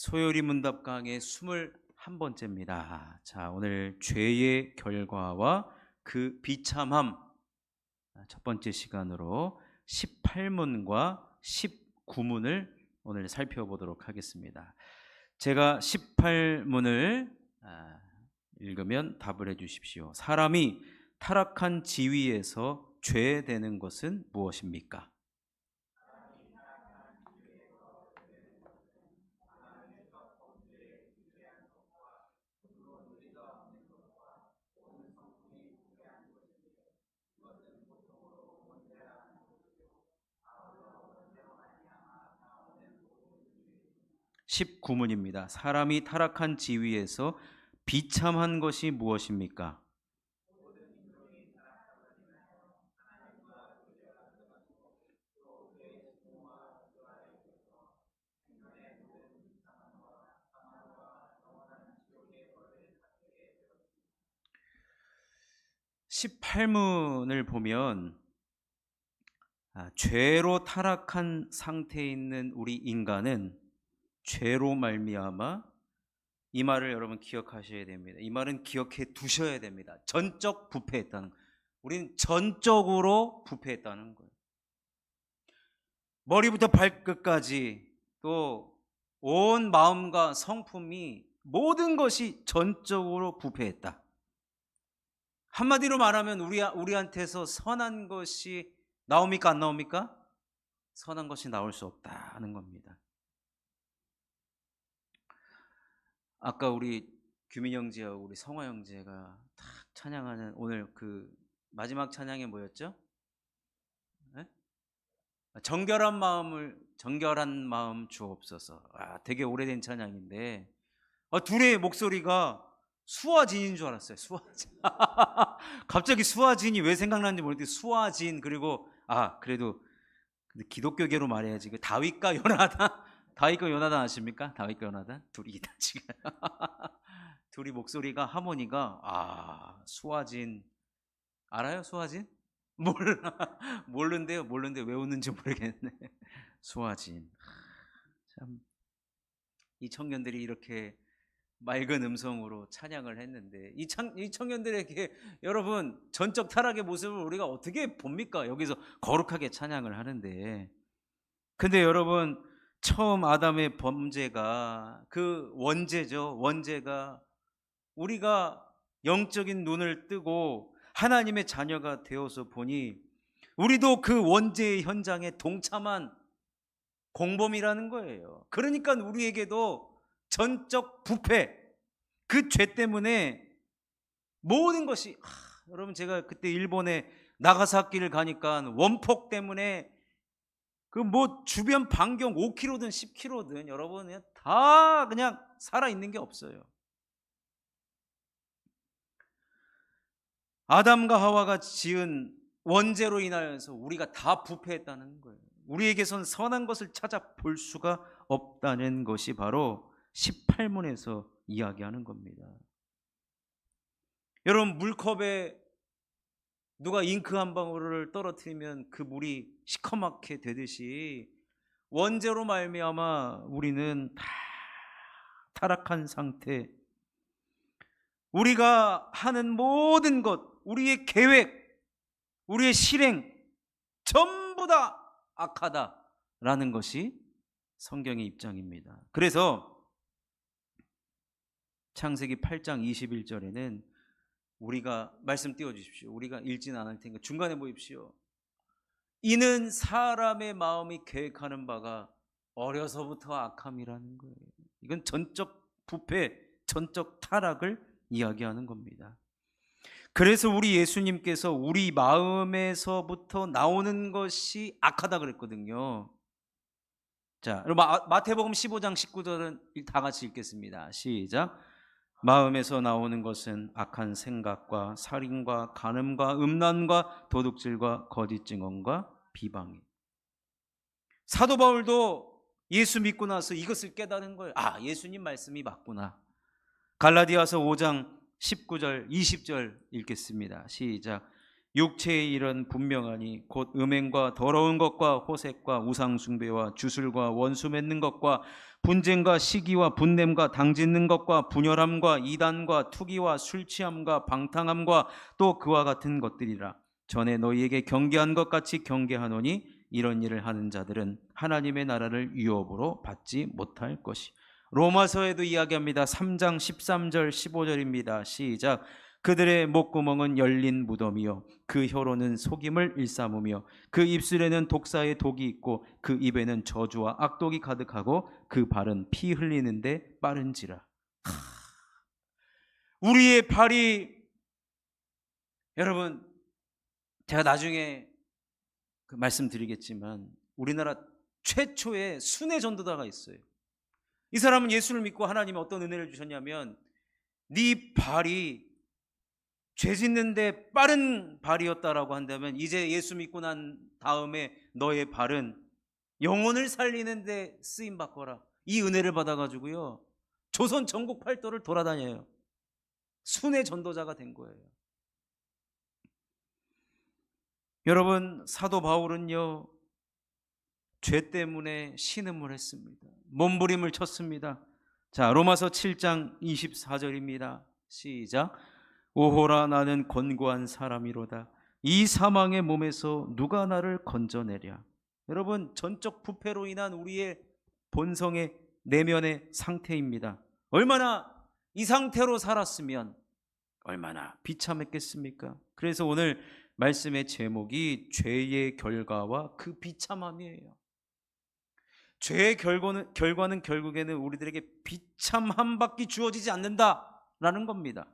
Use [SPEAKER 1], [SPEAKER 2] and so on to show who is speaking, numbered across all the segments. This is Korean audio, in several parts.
[SPEAKER 1] 소요리 문답 강의 21번째입니다. 자, 오늘 죄의 결과와 그 비참함 첫 번째 시간으로 18문과 19문을 오늘 살펴보도록 하겠습니다. 제가 18문을 읽으면 답을 해 주십시오. 사람이 타락한 지위에서 죄되는 것은 무엇입니까? 십구 문입니다 사람이 타락한 지위에서 비참한 것이 무엇입니까? 18문을 보면 죄로 타락한 상태에 있는 우리 인간은 죄로 말미암아, 이 말을 여러분 기억하셔야 됩니다. 이 말은 기억해 두셔야 됩니다. 전적 부패했다는 거예요. 우리는 전적으로 부패했다는 거예요. 머리부터 발끝까지 또 온 마음과 성품이 모든 것이 전적으로 부패했다. 한마디로 말하면 우리한테서 선한 것이 나옵니까 안 나옵니까? 선한 것이 나올 수 없다는 겁니다. 아까 우리 규민 형제하고 우리 성화 형제가 탁 찬양하는 오늘 그 마지막 찬양이 뭐였죠? 네? 정결한 마음 주옵소서. 되게 오래된 찬양인데 둘의 목소리가 수아진인 줄 알았어요. 수아진. 갑자기 수아진이 왜 생각나는지 모르겠는데 수아진, 그리고 그래도 근데 기독교계로 말해야지. 그 다윗과 요나단, 다윗과 요나단 아십니까? 다윗과 요나단 둘이다 지금. 둘이 목소리가 하모니가 수아진 알아요? 수아진? 모르는데 왜 웃는지 모르겠네. 수아진. 참 이 청년들이 이렇게 맑은 음성으로 찬양을 했는데 이 청년들에게 여러분 전적 타락의 모습을 우리가 어떻게 봅니까? 여기서 거룩하게 찬양을 하는데, 근데 여러분 처음 아담의 범죄가 그 원죄죠. 원죄가 우리가 영적인 눈을 뜨고 하나님의 자녀가 되어서 보니 우리도 그 원죄의 현장에 동참한 공범이라는 거예요. 그러니까 우리에게도 전적 부패, 그 죄 때문에 모든 것이 여러분 제가 그때 일본에 나가사키를 가니까 원폭 때문에 그 뭐 주변 반경 5km든 10km든 여러분 다 그냥 살아있는 게 없어요. 아담과 하와가 지은 원죄로 인하여서 우리가 다 부패했다는 거예요. 우리에게선 선한 것을 찾아볼 수가 없다는 것이 바로 18문에서 이야기하는 겁니다. 여러분 물컵에 누가 잉크 한 방울을 떨어뜨리면 그 물이 시커멓게 되듯이 원죄로 말미암아 우리는 다 타락한 상태, 우리가 하는 모든 것, 우리의 계획, 우리의 실행 전부 다 악하다라는 것이 성경의 입장입니다. 그래서 창세기 8장 21절에는 우리가 말씀 띄워주십시오. 우리가 읽지는 않을 테니까 중간에 보십시오. 이는 사람의 마음이 계획하는 바가 어려서부터 악함이라는 거예요. 이건 전적 부패, 전적 타락을 이야기하는 겁니다. 그래서 우리 예수님께서 우리 마음에서부터 나오는 것이 악하다 그랬거든요. 자, 마태복음 15장 19절은 다 같이 읽겠습니다. 시작. 마음에서 나오는 것은 악한 생각과 살인과 간음과 음란과 도둑질과 거짓 증언과 비방이. 사도 바울도 예수 믿고 나서 이것을 깨달은 거예요. 예수님 말씀이 맞구나. 갈라디아서 5장 19절 20절 읽겠습니다. 시작. 육체의 일은 분명하니 곧 음행과 더러운 것과 호색과 우상 숭배와 주술과 원수 맺는 것과 분쟁과 시기와 분냄과 당짓는 것과 분열함과 이단과 투기와 술 취함과 방탕함과 또 그와 같은 것들이라. 전에 너희에게 경계한 것 같이 경계하노니 이런 일을 하는 자들은 하나님의 나라를 유업으로 받지 못할 것이. 로마서에도 이야기합니다. 3장 13절 15절입니다. 시작. 그들의 목구멍은 열린 무덤이요 그 혀로는 속임을 일삼으며 그 입술에는 독사의 독이 있고 그 입에는 저주와 악독이 가득하고 그 발은 피 흘리는데 빠른지라. 우리의 발이, 여러분, 제가 나중에 말씀드리겠지만 우리나라 최초의 순회 전도자가 있어요. 이 사람은 예수를 믿고 하나님이 어떤 은혜를 주셨냐면, 네 발이 죄 짓는데 빠른 발이었다라고 한다면 이제 예수 믿고 난 다음에 너의 발은 영혼을 살리는데 쓰임 받거라. 이 은혜를 받아가지고요 조선 전국 팔도를 돌아다녀요. 순회 전도자가 된 거예요. 여러분, 사도 바울은요 죄 때문에 신음을 했습니다. 몸부림을 쳤습니다. 자, 로마서 7장 24절입니다. 시작. 오호라, 나는 권고한 사람이로다. 이 사망의 몸에서 누가 나를 건져내랴. 여러분, 전적 부패로 인한 우리의 본성의 내면의 상태입니다. 얼마나 이 상태로 살았으면 얼마나 비참했겠습니까? 그래서 오늘 말씀의 제목이 죄의 결과와 그 비참함이에요. 죄의 결과는 결국에는 우리들에게 비참함밖에 주어지지 않는다라는 겁니다.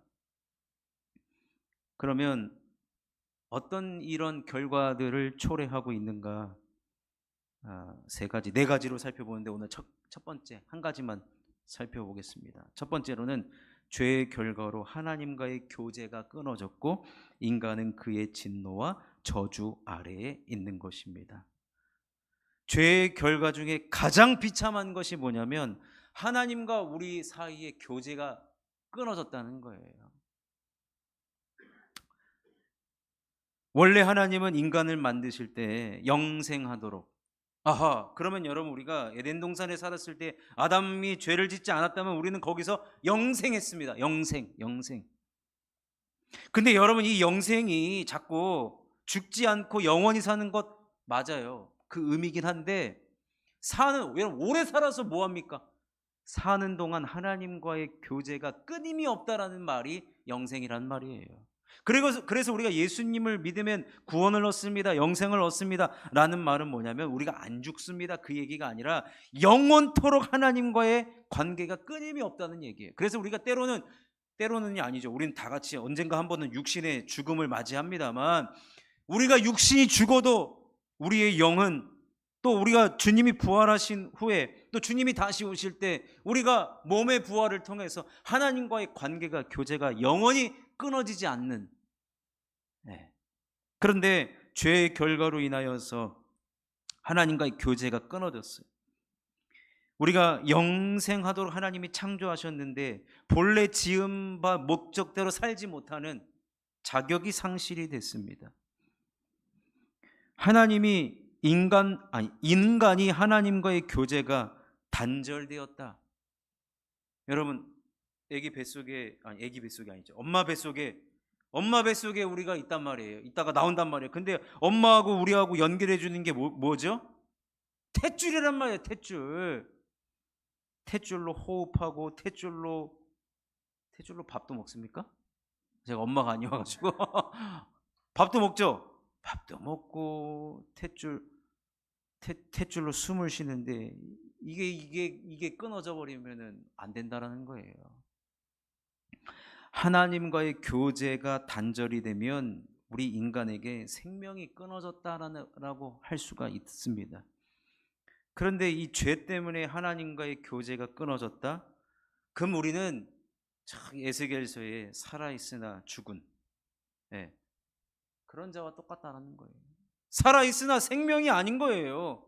[SPEAKER 1] 그러면 어떤 이런 결과들을 초래하고 있는가? 네 가지로 살펴보는데 오늘 첫 번째 한 가지만 살펴보겠습니다. 첫 번째로는 죄의 결과로 하나님과의 교제가 끊어졌고 인간은 그의 진노와 저주 아래에 있는 것입니다. 죄의 결과 중에 가장 비참한 것이 뭐냐면 하나님과 우리 사이의 교제가 끊어졌다는 거예요. 원래 하나님은 인간을 만드실 때 영생하도록, 그러면 여러분, 우리가 에덴 동산에 살았을 때 아담이 죄를 짓지 않았다면 우리는 거기서 영생했습니다. 영생. 근데 여러분, 이 영생이 자꾸 죽지 않고 영원히 사는 것 맞아요. 그 의미긴 한데, 여러분, 오래 살아서 뭐합니까? 사는 동안 하나님과의 교제가 끊임이 없다라는 말이 영생이란 말이에요. 그래서 우리가 예수님을 믿으면 구원을 얻습니다, 영생을 얻습니다 라는 말은 뭐냐면 우리가 안 죽습니다, 그 얘기가 아니라 영원토록 하나님과의 관계가 끊임이 없다는 얘기예요. 그래서 우리가 때로는이 아니죠, 우리는 다 같이 언젠가 한 번은 육신의 죽음을 맞이합니다만, 우리가 육신이 죽어도 우리의 영은, 또 우리가 주님이 부활하신 후에 또 주님이 다시 오실 때 우리가 몸의 부활을 통해서 하나님과의 관계가, 교제가 영원히 끊어지지 않는. 그런데 죄의 결과로 인하여서 하나님과의 교제가 끊어졌어요. 우리가 영생하도록 하나님이 창조하셨는데 본래 지은 바 목적대로 살지 못하는 자격이 상실이 됐습니다. 인간이 하나님과의 교제가 단절되었다. 여러분, 엄마 뱃속에 우리가 있단 말이에요. 있다가 나온단 말이에요. 근데 엄마하고 우리하고 연결해 주는 게 뭐죠? 탯줄이란 말이에요. 탯줄로 호흡하고 탯줄로 밥도 먹습니까? 제가 엄마가 아니어가지고 밥도 먹죠. 밥도 먹고 탯줄로 숨을 쉬는데 이게 끊어져 버리면은 안 된다라는 거예요. 하나님과의 교제가 단절이 되면 우리 인간에게 생명이 끊어졌다라고 할 수가 있습니다. 그런데 이 죄 때문에 하나님과의 교제가 끊어졌다? 그럼 우리는 에스겔서에 살아있으나 죽은, 그런 자와 똑같다는 거예요. 살아있으나 생명이 아닌 거예요.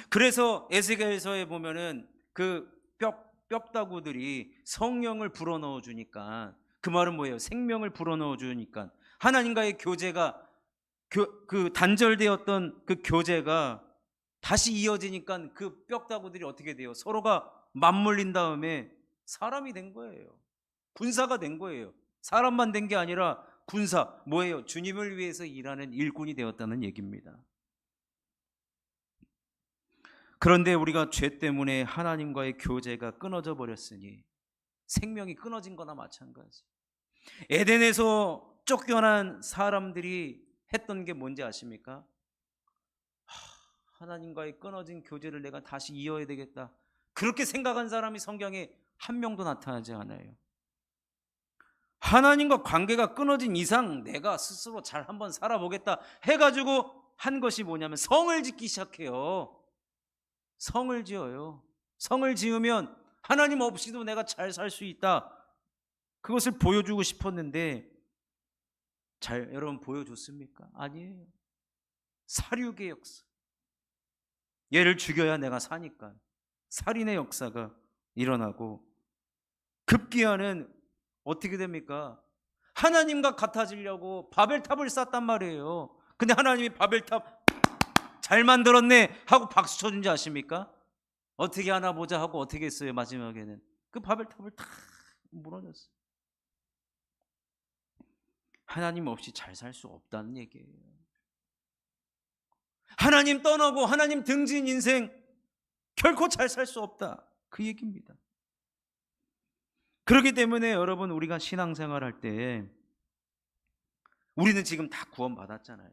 [SPEAKER 1] 그래서 에스겔서에 보면은 그 뼈다구들이 성령을 불어넣어 주니까 그 말은 뭐예요? 생명을 불어넣어 주니까 하나님과의 교제가 그 단절되었던 그 교제가 다시 이어지니까 그 뼈다구들이 어떻게 돼요? 서로가 맞물린 다음에 사람이 된 거예요. 군사가 된 거예요. 사람만 된 게 아니라 군사, 뭐예요? 주님을 위해서 일하는 일꾼이 되었다는 얘기입니다. 그런데 우리가 죄 때문에 하나님과의 교제가 끊어져 버렸으니 생명이 끊어진 거나 마찬가지. 에덴에서 쫓겨난 사람들이 했던 게 뭔지 아십니까? 하나님과의 끊어진 교제를 내가 다시 이어야 되겠다. 그렇게 생각한 사람이 성경에 한 명도 나타나지 않아요. 하나님과 관계가 끊어진 이상 내가 스스로 잘 한번 살아보겠다 해가지고 한 것이 뭐냐면 성을 짓기 시작해요. 성을 지어요. 성을 지으면 하나님 없이도 내가 잘 살 수 있다. 그것을 보여주고 싶었는데 잘 여러분 보여줬습니까? 아니에요. 살육의 역사. 얘를 죽여야 내가 사니까 살인의 역사가 일어나고 급기야는 어떻게 됩니까? 하나님과 같아지려고 바벨탑을 쌓단 말이에요. 근데 하나님이 바벨탑 잘 만들었네 하고 박수 쳐준 줄 아십니까? 어떻게 하나 보자 하고 어떻게 했어요? 마지막에는 그 바벨탑을 다 무너졌어요. 하나님 없이 잘 살 수 없다는 얘기예요. 하나님 떠나고 하나님 등진 인생 결코 잘 살 수 없다. 그 얘기입니다. 그렇기 때문에 여러분 우리가 신앙생활할 때 우리는 지금 다 구원 받았잖아요.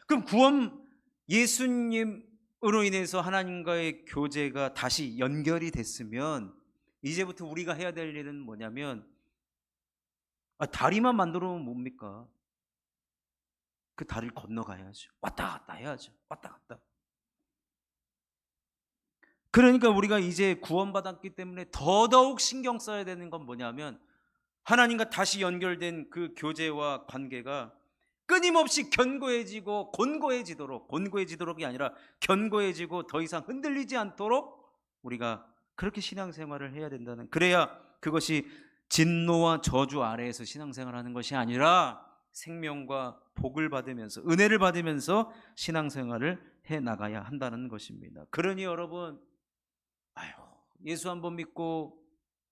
[SPEAKER 1] 그럼 구원 예수님으로 인해서 하나님과의 교제가 다시 연결이 됐으면 이제부터 우리가 해야 될 일은 뭐냐면 다리만 만들어 놓으면 뭡니까? 그 다리를 건너가야죠. 왔다 갔다 해야죠. 왔다 갔다. 그러니까 우리가 이제 구원받았기 때문에 더더욱 신경 써야 되는 건 뭐냐면 하나님과 다시 연결된 그 교제와 관계가 끊임없이 견고해지고 곤고해지도록이 아니라 견고해지고 더 이상 흔들리지 않도록 우리가 그렇게 신앙생활을 해야 된다는, 그래야 그것이 진노와 저주 아래에서 신앙생활하는 것이 아니라 생명과 복을 받으면서 은혜를 받으면서 신앙생활을 해 나가야 한다는 것입니다. 그러니 여러분 예수 한번 믿고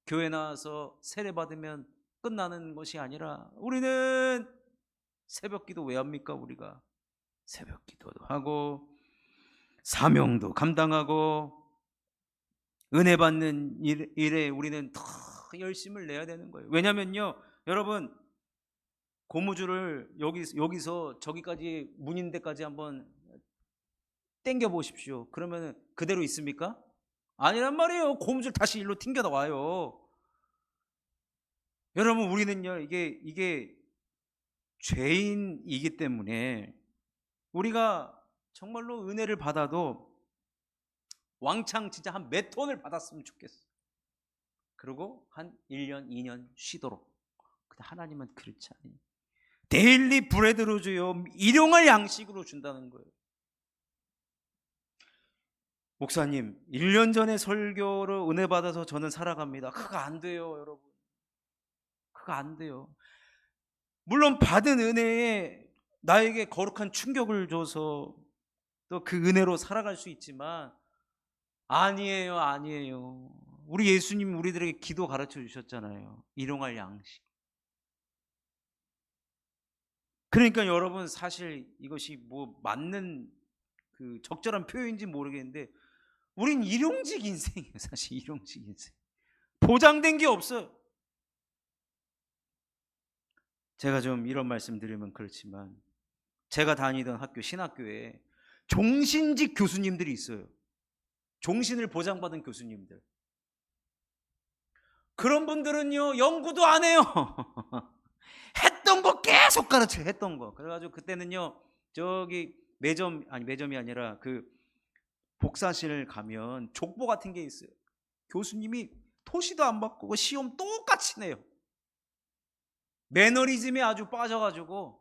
[SPEAKER 1] 교회 나와서 세례 받으면 끝나는 것이 아니라 우리는 새벽기도 왜 합니까? 우리가 새벽기도도 하고 사명도 감당하고 은혜 받는 일에 우리는 더 열심을 내야 되는 거예요. 왜냐면요 여러분 고무줄을 여기서 저기까지 문인대까지 한번 당겨 보십시오. 그러면 그대로 있습니까? 아니란 말이에요. 고무줄 다시 일로 튕겨 나와요. 여러분 우리는요 이게 죄인이기 때문에 우리가 정말로 은혜를 받아도 왕창 진짜 한 몇 톤을 받았으면 좋겠어. 그리고 한 1년 2년 쉬도록. 근데 하나님은 그렇지 않아요. 데일리 브레드로 줘요. 일용할 양식으로 준다는 거예요. 목사님 1년 전에 설교로 은혜 받아서 저는 살아갑니다. 그거 안 돼요 여러분. 그거 안 돼요. 물론 받은 은혜에 나에게 거룩한 충격을 줘서 또 그 은혜로 살아갈 수 있지만 아니에요. 우리 예수님 우리들에게 기도 가르쳐 주셨잖아요. 일용할 양식. 그러니까 여러분 사실 이것이 뭐 맞는 그 적절한 표현인지 모르겠는데 우린 일용직 인생이에요. 사실 일용직 인생. 보장된 게 없어요. 제가 좀 이런 말씀 드리면 그렇지만 제가 다니던 학교 신학교에 종신직 교수님들이 있어요. 종신을 보장받은 교수님들. 그런 분들은요 연구도 안 해요. 했던 거 계속 가르쳐요. 했던 거. 그래가지고 그때는요 저기 매점이 아니라 그 복사실 가면 족보 같은 게 있어요. 교수님이 토시도 안 바꾸고 시험 똑같이 내요. 매너리즘에 아주 빠져가지고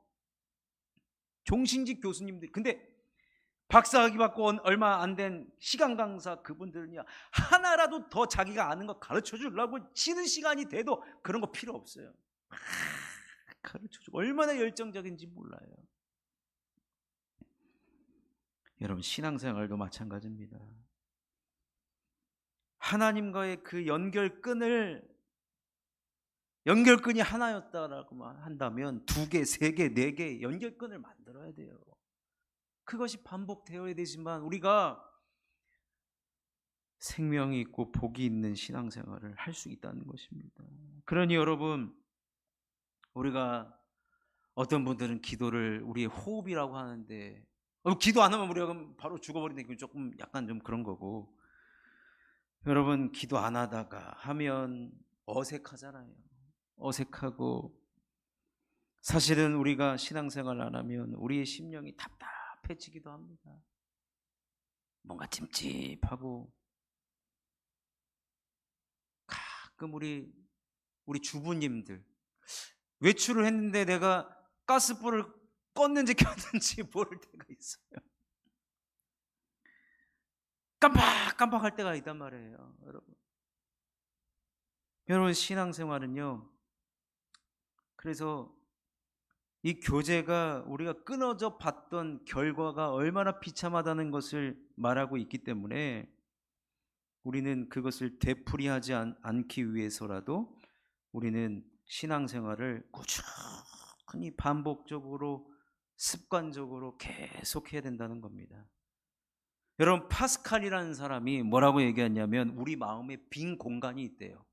[SPEAKER 1] 종신직 교수님들. 근데 박사학위 받고 얼마 안 된 시간 강사 그분들은요, 하나라도 더 자기가 아는 거 가르쳐 주려고 쉬는 시간이 돼도 그런 거 필요 없어요. 가르쳐 주고 얼마나 열정적인지 몰라요. 여러분, 신앙생활도 마찬가지입니다. 하나님과의 그 연결끈이 하나였다라고 한다면 2개, 3개, 4개 연결끈을 만들어야 돼요. 그것이 반복되어야 되지만 우리가 생명이 있고 복이 있는 신앙생활을 할 수 있다는 것입니다. 그러니 여러분, 우리가 어떤 분들은 기도를 우리의 호흡이라고 하는데, 기도 안 하면 우리가 바로 죽어버리는 게 조금 약간 좀 그런 거고, 여러분, 기도 안 하다가 하면 어색하잖아요. 어색하고, 사실은 우리가 신앙생활 안 하면 우리의 심령이 답답해지기도 합니다. 뭔가 찜찜하고, 가끔 우리 주부님들 외출을 했는데 내가 가스불을 껐는지 켰는지 모를 때가 있어요. 깜빡깜빡할 때가 있단 말이에요. 여러분, 신앙생활은요, 그래서 이 교제가 우리가 끊어져 봤던 결과가 얼마나 비참하다는 것을 말하고 있기 때문에 우리는 그것을 되풀이하지 않기 위해서라도 우리는 신앙생활을 꾸준히 반복적으로 습관적으로 계속 해야 된다는 겁니다. 여러분, 파스칼이라는 사람이 뭐라고 얘기했냐면 우리 마음에 빈 공간이 있대요.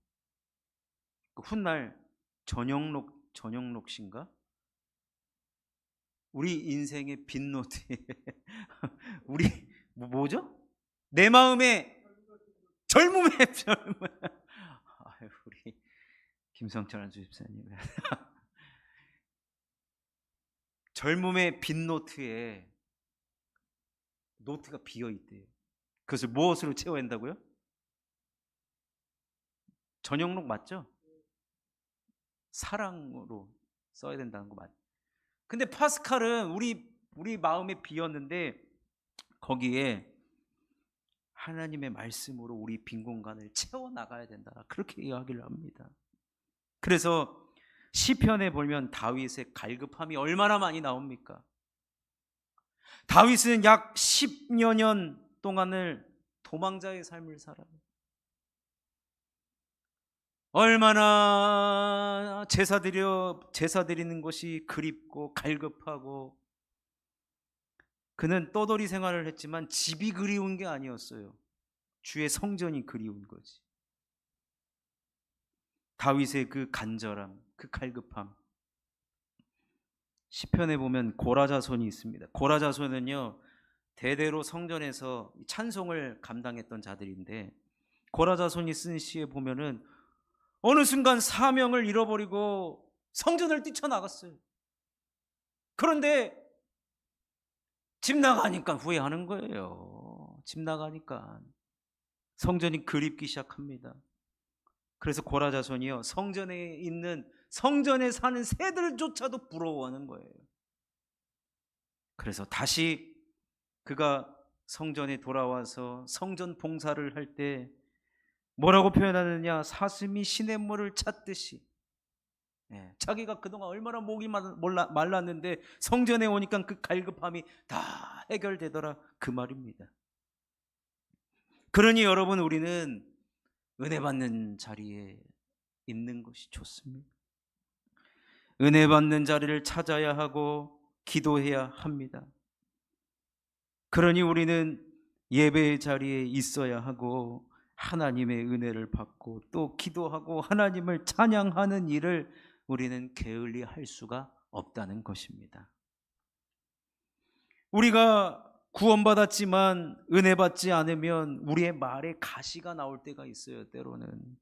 [SPEAKER 1] 그 훗날 전영록 씨인가? 우리 인생의 빈 노트에 우리 뭐죠? 내 마음에 젊음의 우리 김성철 안수집사님 젊음의 빈 노트에 노트가 비어 있대요. 그것을 무엇으로 채워야 한다고요? 전영록 맞죠? 사랑으로 써야 된다는 거 맞죠? 근데 파스칼은 우리 마음에 비었는데 거기에 하나님의 말씀으로 우리 빈 공간을 채워 나가야 된다, 그렇게 이야기를 합니다. 그래서 시편에 보면 다윗의 갈급함이 얼마나 많이 나옵니까? 다윗은 약 10여 년 동안을 도망자의 삶을 살아요. 얼마나 제사 드리는 것이 그립고 갈급하고, 그는 떠돌이 생활을 했지만 집이 그리운 게 아니었어요. 주의 성전이 그리운 거지. 다윗의 그 간절함, 그 갈급함. 시편에 보면 고라자손이 있습니다. 고라자손은요, 대대로 성전에서 찬송을 감당했던 자들인데, 고라자손이 쓴 시에 보면은 어느 순간 사명을 잃어버리고 성전을 뛰쳐나갔어요. 그런데 집 나가니까 후회하는 거예요. 집 나가니까 성전이 그립기 시작합니다. 그래서 고라자손이요, 성전에 사는 새들조차도 부러워하는 거예요. 그래서 다시 그가 성전에 돌아와서 성전 봉사를 할 때 뭐라고 표현하느냐, 사슴이 시냇물을 찾듯이, 자기가 그동안 얼마나 목이 말랐는데 성전에 오니까 그 갈급함이 다 해결되더라, 그 말입니다. 그러니 여러분, 우리는 은혜 받는 자리에 있는 것이 좋습니다. 은혜 받는 자리를 찾아야 하고 기도해야 합니다. 그러니 우리는 예배의 자리에 있어야 하고 하나님의 은혜를 받고 또 기도하고 하나님을 찬양하는 일을 우리는 게을리 할 수가 없다는 것입니다. 우리가 구원받았지만 은혜 받지 않으면 우리의 말에 가시가 나올 때가 있어요, 때로는.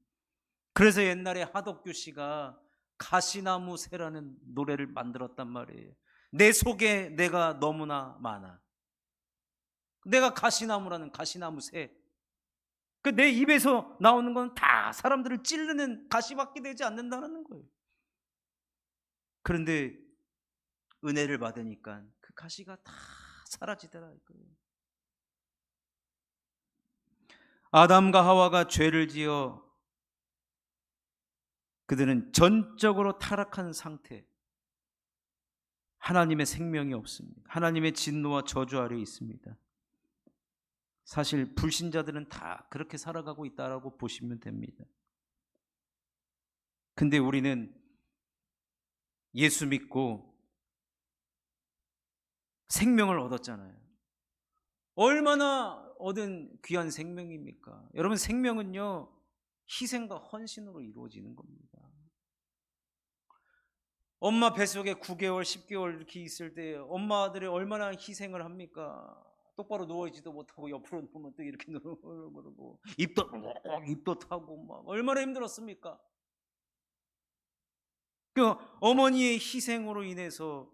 [SPEAKER 1] 그래서 옛날에 하덕규 씨가 가시나무 새라는 노래를 만들었단 말이에요. 내 속에 내가 너무나 많아. 내가 가시나무라는 가시나무 새. 내 입에서 나오는 건 다 사람들을 찌르는 가시밖에 되지 않는다는 거예요. 그런데 은혜를 받으니까 그 가시가 다 사라지더라 이거예요. 아담과 하와가 죄를 지어 그들은 전적으로 타락한 상태, 하나님의 생명이 없습니다. 하나님의 진노와 저주 아래에 있습니다. 사실 불신자들은 다 그렇게 살아가고 있다라고 보시면 됩니다. 근데 우리는 예수 믿고 생명을 얻었잖아요. 얼마나 얻은 귀한 생명입니까? 여러분, 생명은요, 희생과 헌신으로 이루어지는 겁니다. 엄마 뱃속에 9개월, 10개월 이렇게 있을 때 엄마들이 얼마나 희생을 합니까? 똑바로 누워있지도 못하고 옆으로 보면 또 이렇게 누르고 입도 타고 막 얼마나 힘들었습니까? 그 어머니의 희생으로 인해서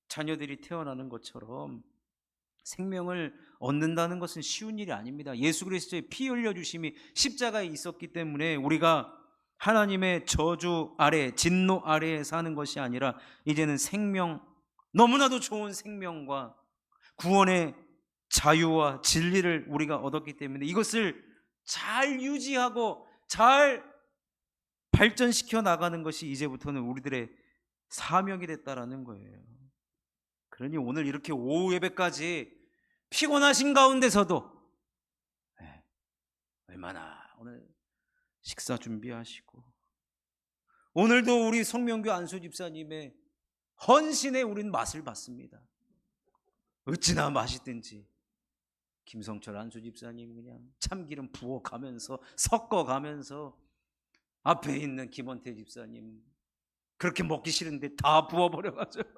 [SPEAKER 1] 자녀들이 태어나는 것처럼 생명을 얻는다는 것은 쉬운 일이 아닙니다. 예수 그리스도의 피 흘려 주심이 십자가에 있었기 때문에 우리가 하나님의 저주 아래, 진노 아래에 사는 것이 아니라 이제는 생명, 너무나도 좋은 생명과 구원의 자유와 진리를 우리가 얻었기 때문에 이것을 잘 유지하고 잘 발전시켜 나가는 것이 이제부터는 우리들의 사명이 됐다라는 거예요. 그러니 오늘 이렇게 오후 예배까지 피곤하신 가운데서도 얼마나 오늘 식사 준비하시고 오늘도 우리 성명교 안수 집사님의 헌신에 우린 맛을 봤습니다. 어찌나 맛있든지 김성철 안수 집사님 그냥 참기름 부어가면서 섞어가면서 앞에 있는 김원태 집사님 그렇게 먹기 싫은데 다 부어버려가지고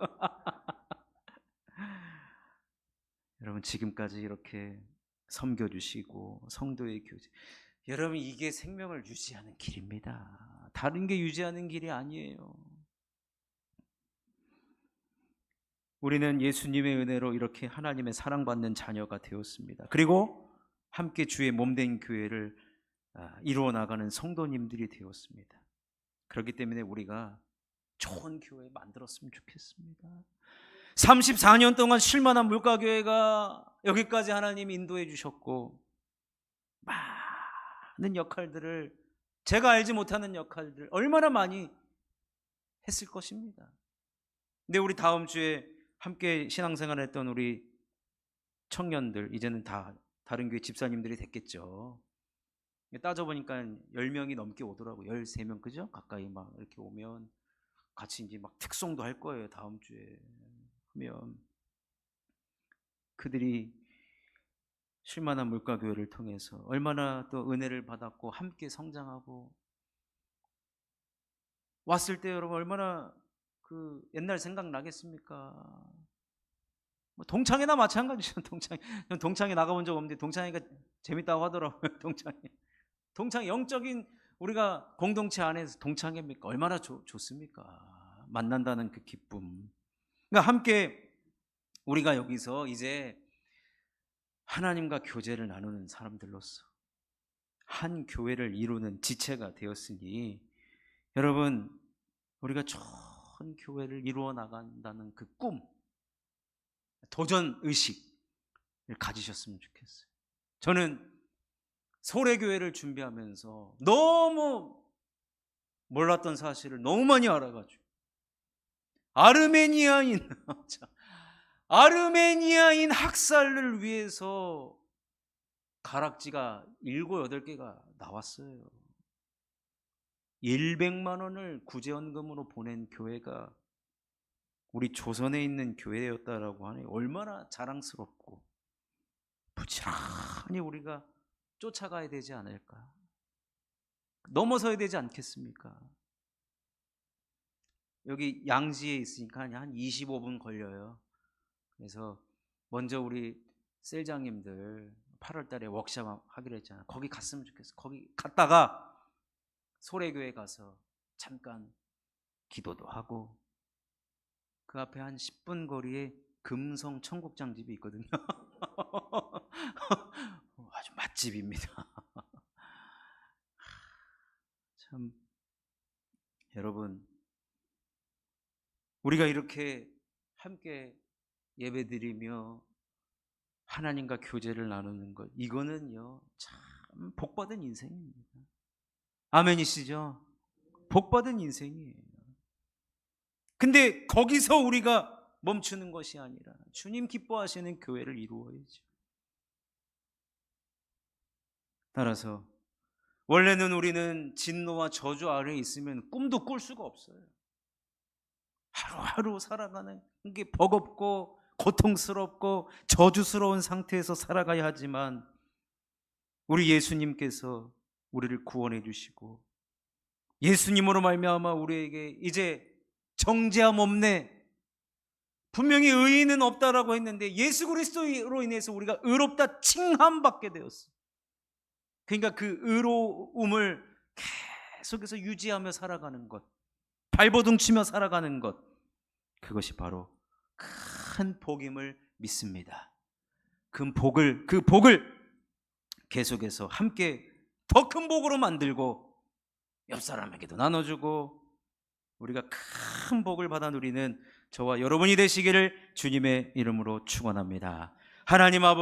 [SPEAKER 1] 여러분 지금까지 이렇게 섬겨주시고 성도의 교제, 여러분 이게 생명을 유지하는 길입니다. 다른 게 유지하는 길이 아니에요. 우리는 예수님의 은혜로 이렇게 하나님의 사랑받는 자녀가 되었습니다. 그리고 함께 주의 몸된 교회를 이루어 나가는 성도님들이 되었습니다. 그렇기 때문에 우리가 좋은 교회 만들었으면 좋겠습니다. 34년 동안 쉴만한 물가교회가 여기까지 하나님이 인도해 주셨고 많은 역할들을, 제가 알지 못하는 역할들 얼마나 많이 했을 것입니다. 근데 우리 다음 주에 함께 신앙생활 했던 우리 청년들 이제는 다 다른 교회 집사님들이 됐겠죠. 따져보니까 10명이 넘게 오더라고요. 13명, 그죠? 가까이 막 이렇게 오면 같이 이제 막 특송도 할 거예요. 다음 주에 하면 그들이 쉴만한 물가교회를 통해서 얼마나 또 은혜를 받았고 함께 성장하고 왔을 때 여러분 얼마나 그 옛날 생각나겠습니까? 뭐 동창회나 마찬가지죠. 동창회 나가본 적 없는데 동창회가 재밌다고 하더라고요. 동창회 영적인 우리가 공동체 안에서 동창회입니까? 얼마나 좋습니까? 만난다는 그 기쁨. 그러니까 함께 우리가 여기서 이제 하나님과 교제를 나누는 사람들로서 한 교회를 이루는 지체가 되었으니 여러분 우리가 좋은 교회를 이루어 나간다는 그 꿈, 도전 의식을 가지셨으면 좋겠어요. 저는 소래교회를 준비하면서 너무 몰랐던 사실을 너무 많이 알아가지고 아르메니아인 학살을 위해서 가락지가 7, 8개가 나왔어요. 100만 원을 구제연금으로 보낸 교회가 우리 조선에 있는 교회였다라고 하니 얼마나 자랑스럽고 부지런히 우리가 쫓아가야 되지 않을까, 넘어서야 되지 않겠습니까? 여기 양지에 있으니까 한 25분 걸려요. 그래서 먼저 우리 셀장님들 8월 달에 워크숍 하기로 했잖아요. 거기 갔으면 좋겠어. 거기 갔다가 소래교회 가서 잠깐 기도도 하고 그 앞에 한 10분 거리에 금성 청국장집이 있거든요. 아주 맛집입니다. 참 여러분 우리가 이렇게 함께 예배드리며 하나님과 교제를 나누는 것, 이거는요 참 복받은 인생입니다. 아멘이시죠? 복받은 인생이에요. 근데 거기서 우리가 멈추는 것이 아니라 주님 기뻐하시는 교회를 이루어야죠. 따라서 원래는 우리는 진노와 저주 아래에 있으면 꿈도 꿀 수가 없어요. 하루하루 살아가는 게 버겁고 고통스럽고 저주스러운 상태에서 살아가야 하지만 우리 예수님께서 우리를 구원해 주시고 예수님으로 말미암아 우리에게 이제 정죄함 없네, 분명히 의인은 없다라고 했는데 예수 그리스도로 인해서 우리가 의롭다 칭함받게 되었어요. 그러니까 그 의로움을 계속해서 유지하며 살아가는 것, 발버둥 치며 살아가는 것, 그것이 바로 큰 복임을 믿습니다. 그 복을 계속해서 함께 더 큰 복으로 만들고 옆 사람에게도 나눠주고 우리가 큰 복을 받아 누리는 저와 여러분이 되시기를 주님의 이름으로 축원합니다. 하나님 아버지